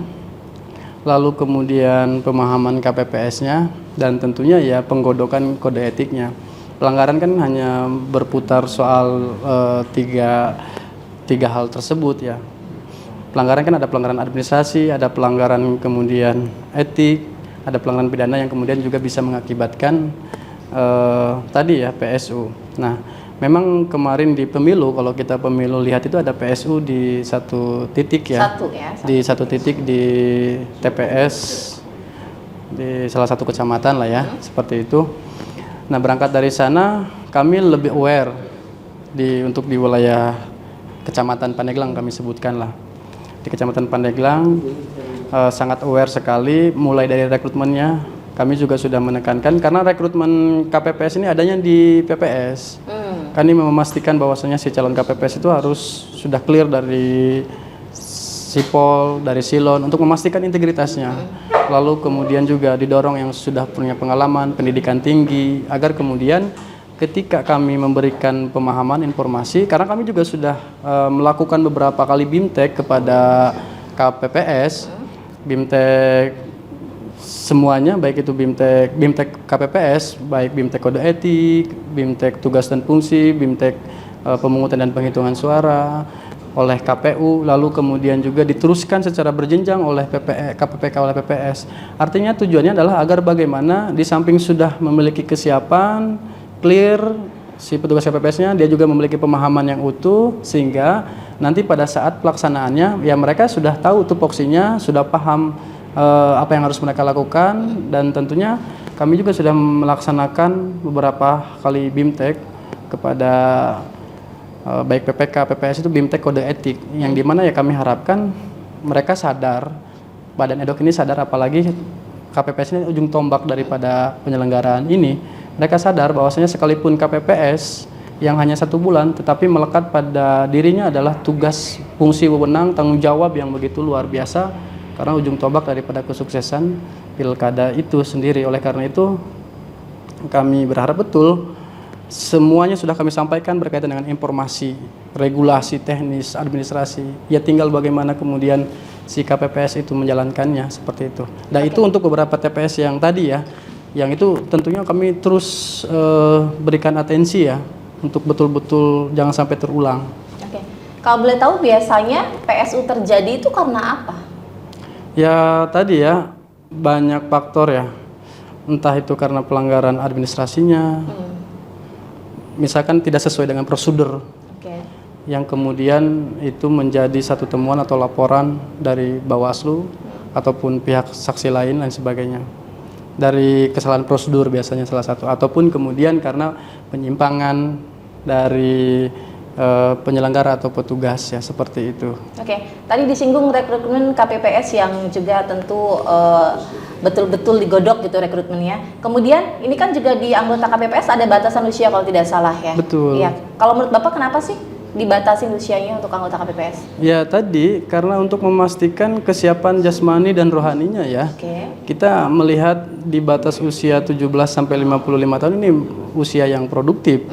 lalu kemudian pemahaman KPPS-nya, dan tentunya ya penggodokan kode etiknya. Pelanggaran kan hanya berputar soal tiga hal tersebut ya. Pelanggaran kan ada pelanggaran administrasi, ada pelanggaran kemudian etik, ada pelanggaran pidana yang kemudian juga bisa mengakibatkan tadi ya PSU. Nah, memang kemarin di pemilu, kalau kita pemilu lihat itu ada PSU di satu titik ya. Di satu titik di TPS di salah satu kecamatan lah ya, seperti itu. Nah, berangkat dari sana kami lebih aware untuk di wilayah Kecamatan Pandeglang, kami sebutkan lah. Di Kecamatan Pandeglang sangat aware sekali mulai dari rekrutmennya. Kami juga sudah menekankan karena rekrutmen KPPS ini adanya di PPS. Kami memastikan bahwasanya si calon KPPS itu harus sudah clear dari Sipol, dari Silon untuk memastikan integritasnya. Lalu kemudian juga didorong yang sudah punya pengalaman, pendidikan tinggi, agar kemudian ketika kami memberikan pemahaman informasi, karena kami juga sudah melakukan beberapa kali BIMTEK kepada KPPS, BIMTEK semuanya, baik itu BIMTEK KPPS, baik BIMTEK kode etik, BIMTEK tugas dan fungsi, BIMTEK pemungutan dan penghitungan suara oleh KPU, lalu kemudian juga diteruskan secara berjenjang oleh KPPK oleh PPS. Artinya tujuannya adalah agar bagaimana di samping sudah memiliki kesiapan clear si petugas KPPS-nya, dia juga memiliki pemahaman yang utuh, sehingga nanti pada saat pelaksanaannya ya mereka sudah tahu tupoksinya, sudah paham apa yang harus mereka lakukan, dan tentunya kami juga sudah melaksanakan beberapa kali BIMTEK kepada baik PPK, PPS itu BIMTEK kode etik, yang dimana ya kami harapkan mereka sadar, Badan Edok ini sadar, apalagi KPPS ini ujung tombak daripada penyelenggaraan ini. Mereka sadar bahwasanya sekalipun KPPS yang hanya 1 bulan, tetapi melekat pada dirinya adalah tugas, fungsi, wewenang, tanggung jawab yang begitu luar biasa, karena ujung tombak daripada kesuksesan pilkada itu sendiri. Oleh karena itu, kami berharap betul semuanya sudah kami sampaikan berkaitan dengan informasi, regulasi, teknis, administrasi. Ya tinggal bagaimana kemudian si KPPS itu menjalankannya, seperti itu. Dan itu untuk beberapa TPS yang tadi ya, yang itu tentunya kami terus berikan atensi ya, untuk betul-betul jangan sampai terulang. Oke. Kalau boleh tahu biasanya PSU terjadi itu karena apa? Ya tadi ya, banyak faktor ya, entah itu karena pelanggaran administrasinya, misalkan tidak sesuai dengan prosedur, yang kemudian itu menjadi satu temuan atau laporan dari Bawaslu ataupun pihak saksi lain dan sebagainya. Dari kesalahan prosedur biasanya salah satu, ataupun kemudian karena penyimpangan dari penyelenggara atau petugas ya, seperti itu. Oke, tadi disinggung rekrutmen KPPS yang juga tentu betul-betul digodok gitu rekrutmennya. Kemudian ini kan juga di anggota KPPS ada batasan usia kalau tidak salah ya. Betul. Iya. Kalau menurut Bapak kenapa sih dibatasi usianya untuk anggota KPPS? Ya tadi karena untuk memastikan kesiapan jasmani dan rohaninya ya. Kita melihat di batas usia 17 sampai 55 tahun ini usia yang produktif.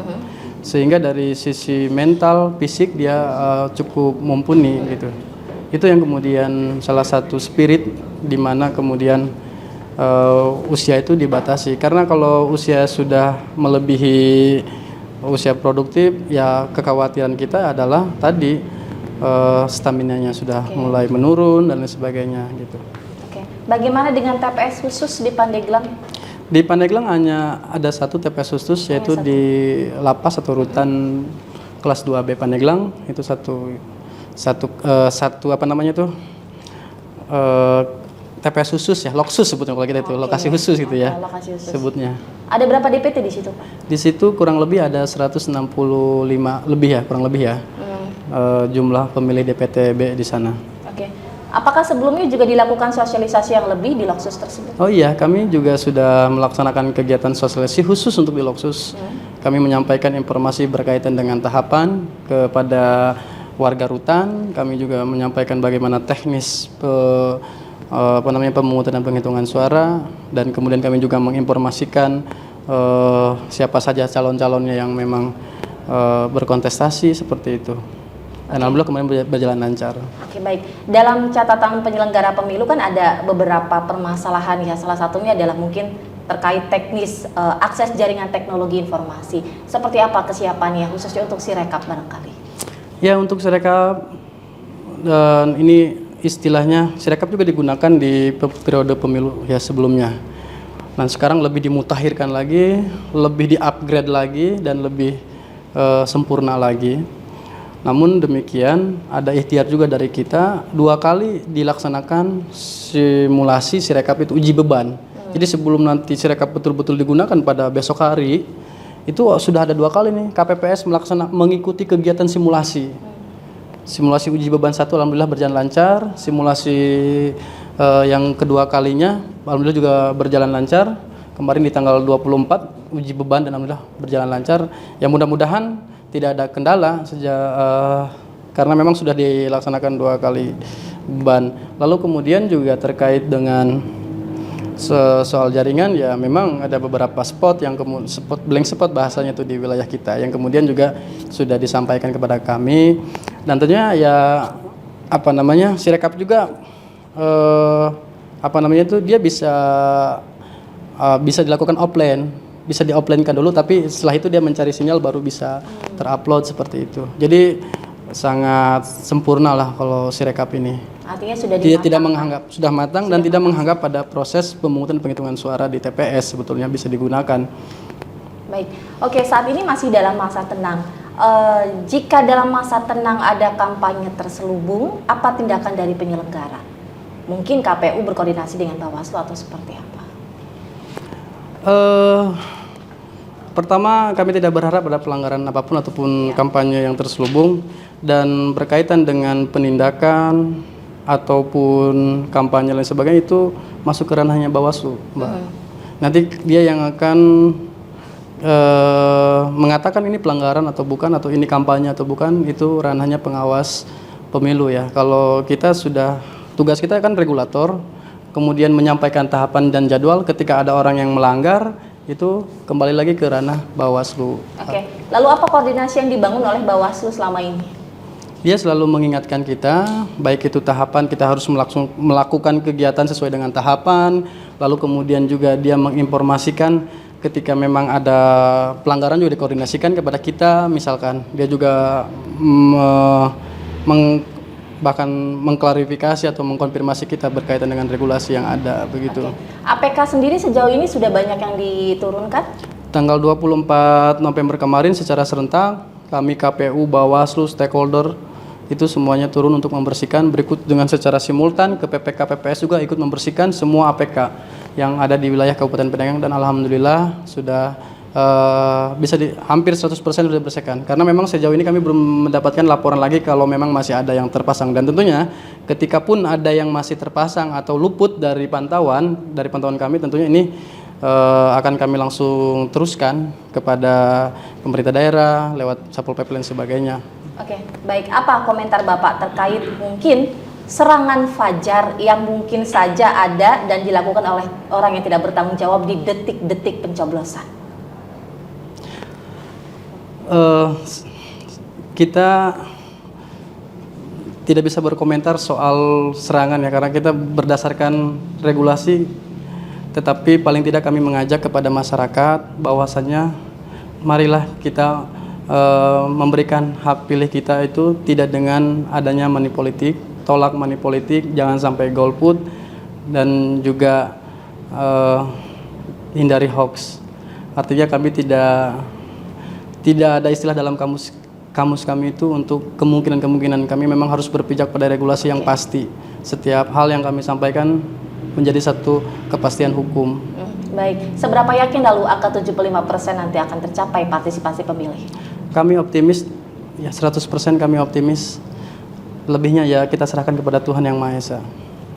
Sehingga dari sisi mental, fisik dia cukup mumpuni gitu. Itu yang kemudian salah satu spirit di mana kemudian usia itu dibatasi. Karena kalau usia sudah melebihi usia produktif, ya kekhawatiran kita adalah tadi staminanya sudah mulai menurun dan lain sebagainya gitu. Bagaimana dengan TPS khusus di Pandeglang? Di Pandeglang hanya ada satu TPS khusus, yaitu di lapas atau rutan kelas 2B Pandeglang. Itu satu apa namanya tuh TPS khusus ya, loksus sebutnya kalau kita itu, lokasi khusus gitu ya, lokasi khusus sebutnya. Ada berapa DPT di situ? Di situ kurang lebih ada 165 lebih ya, kurang lebih ya, jumlah pemilih DPTB di sana. Apakah sebelumnya juga dilakukan sosialisasi yang lebih di loksus tersebut? Oh iya, kami juga sudah melaksanakan kegiatan sosialisasi khusus untuk di loksus. Kami menyampaikan informasi berkaitan dengan tahapan kepada warga rutan. Kami juga menyampaikan bagaimana teknis pemungutan dan penghitungan suara, dan kemudian kami juga menginformasikan siapa saja calon-calonnya yang memang berkontestasi, seperti itu. Dan alhamdulillah kemarin berjalan lancar. Baik. Dalam catatan penyelenggara pemilu kan ada beberapa permasalahan ya. Salah satunya adalah mungkin terkait teknis akses jaringan teknologi informasi. Seperti apa kesiapannya khususnya untuk Sirekap barangkali? Ya, untuk Sirekap, dan ini istilahnya Sirekap juga digunakan di periode pemilu ya sebelumnya. Dan sekarang lebih dimutakhirkan lagi, lebih di-upgrade lagi, dan lebih sempurna lagi. Namun demikian ada ikhtiar juga dari kita, 2 kali dilaksanakan simulasi Sirekap itu uji beban. Jadi sebelum nanti Sirekap betul-betul digunakan pada besok hari, itu sudah ada 2 kali nih KPPS mengikuti kegiatan simulasi. Simulasi uji beban 1 alhamdulillah berjalan lancar, simulasi yang kedua kalinya alhamdulillah juga berjalan lancar. Kemarin di tanggal 24 uji beban dan alhamdulillah berjalan lancar. Ya mudah-mudahan tidak ada kendala sejak karena memang sudah dilaksanakan 2 kali beban. Lalu kemudian juga terkait dengan soal jaringan, ya memang ada beberapa spot yang blank spot bahasanya itu di wilayah kita yang kemudian juga sudah disampaikan kepada kami, dan tentunya ya Sirekap juga itu dia bisa dilakukan offline, bisa di offline-kan dulu, tapi setelah itu dia mencari sinyal baru bisa terupload seperti itu. Jadi sangat sempurna lah kalau Sirekap ini. Artinya sudah dia tidak menganggap sudah matang dan tidak menganggap pada proses pemungutan penghitungan suara di TPS sebetulnya bisa digunakan. Baik, oke, saat ini masih dalam masa tenang. Jika dalam masa tenang ada kampanye terselubung, apa tindakan dari penyelenggara? Mungkin KPU berkoordinasi dengan Bawaslu atau seperti apa? Pertama, kami tidak berharap ada pelanggaran apapun ataupun kampanye yang terselubung, dan berkaitan dengan penindakan ataupun kampanye lain sebagainya itu masuk ke ranahnya Bawaslu, Mbak. Nanti dia yang akan mengatakan ini pelanggaran atau bukan, atau ini kampanye atau bukan, itu ranahnya pengawas pemilu ya. Kalau kita sudah, tugas kita kan regulator, kemudian menyampaikan tahapan dan jadwal. Ketika ada orang yang melanggar, itu kembali lagi ke ranah Bawaslu. Oke, lalu apa koordinasi yang dibangun oleh Bawaslu selama ini? Dia selalu mengingatkan kita, baik itu tahapan kita harus melakukan kegiatan sesuai dengan tahapan, lalu kemudian juga dia menginformasikan ketika memang ada pelanggaran juga dikoordinasikan kepada kita, misalkan dia juga bahkan mengklarifikasi atau mengkonfirmasi kita berkaitan dengan regulasi yang ada begitu. APK sendiri sejauh ini sudah banyak yang diturunkan? Tanggal 24 November kemarin secara serentak kami KPU, Bawaslu, stakeholder itu semuanya turun untuk membersihkan, berikut dengan secara simultan ke PPK PPS juga ikut membersihkan semua APK yang ada di wilayah Kabupaten Pandeglang, dan alhamdulillah sudah hampir 100% sudah dibersihkan. Karena memang sejauh ini kami belum mendapatkan laporan lagi kalau memang masih ada yang terpasang, dan tentunya ketika pun ada yang masih terpasang atau luput dari pantauan kami, tentunya ini akan kami langsung teruskan kepada pemerintah daerah lewat Satpol PP dan sebagainya. Oke, baik. Apa komentar Bapak terkait mungkin serangan fajar yang mungkin saja ada dan dilakukan oleh orang yang tidak bertanggung jawab di detik-detik pencoblosan? Kita tidak bisa berkomentar soal serangan ya, karena kita berdasarkan regulasi, tetapi paling tidak kami mengajak kepada masyarakat bahwasannya marilah kita memberikan hak pilih kita itu tidak dengan adanya money politik, tolak money politik, jangan sampai golput, dan juga hindari hoax. Artinya kami tidak ada istilah dalam kamus kami itu untuk kemungkinan kami memang harus berpijak pada regulasi yang pasti. Setiap hal yang kami sampaikan menjadi satu kepastian hukum. Baik, seberapa yakin lalu angka 75% nanti akan tercapai partisipasi pemilih? Kami optimis, ya 100% kami optimis. Lebihnya ya kita serahkan kepada Tuhan Yang Maha Esa.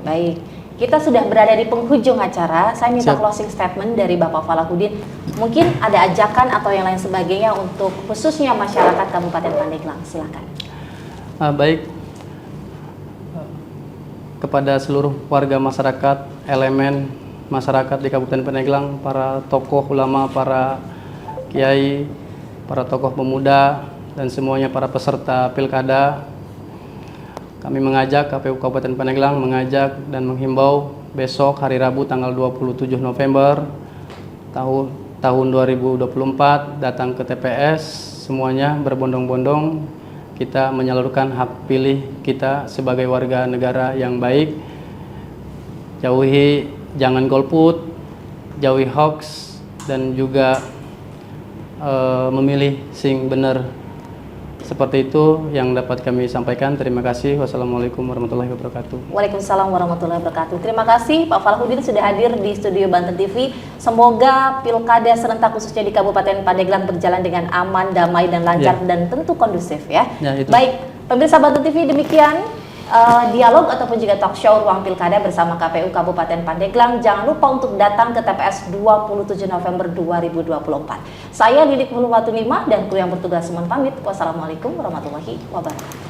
Baik, kita sudah berada di penghujung acara. Saya minta closing statement dari Bapak Falahuddin. Mungkin ada ajakan atau yang lain sebagainya untuk khususnya masyarakat Kabupaten Pandeglang. Silakan. Baik, kepada seluruh warga masyarakat, elemen masyarakat di Kabupaten Pandeglang, para tokoh ulama, para kiai, para tokoh pemuda, dan semuanya para peserta pilkada, kami mengajak, KPU Kabupaten Pandeglang mengajak dan menghimbau besok hari Rabu tanggal 27 November tahun 2024 datang ke TPS, semuanya berbondong-bondong kita menyalurkan hak pilih kita sebagai warga negara yang baik. Jangan golput, jauhi hoax, dan juga memilih sing benar. Seperti itu yang dapat kami sampaikan. Terima kasih. Wassalamualaikum warahmatullahi wabarakatuh. Waalaikumsalam warahmatullahi wabarakatuh. Terima kasih Pak Falahuddin sudah hadir di studio Banten TV. Semoga pilkada serentak khususnya di Kabupaten Pandeglang berjalan dengan aman, damai, dan lancar, dan tentu kondusif ya. Baik, pemirsa Banten TV, demikian dialog ataupun juga talk show Ruang Pilkada bersama KPU Kabupaten Pandeglang. Jangan lupa untuk datang ke TPS 27 November 2024. Saya Lilik Huluwatunima dan kru yang bertugas mohon pamit. Wassalamualaikum warahmatullahi wabarakatuh.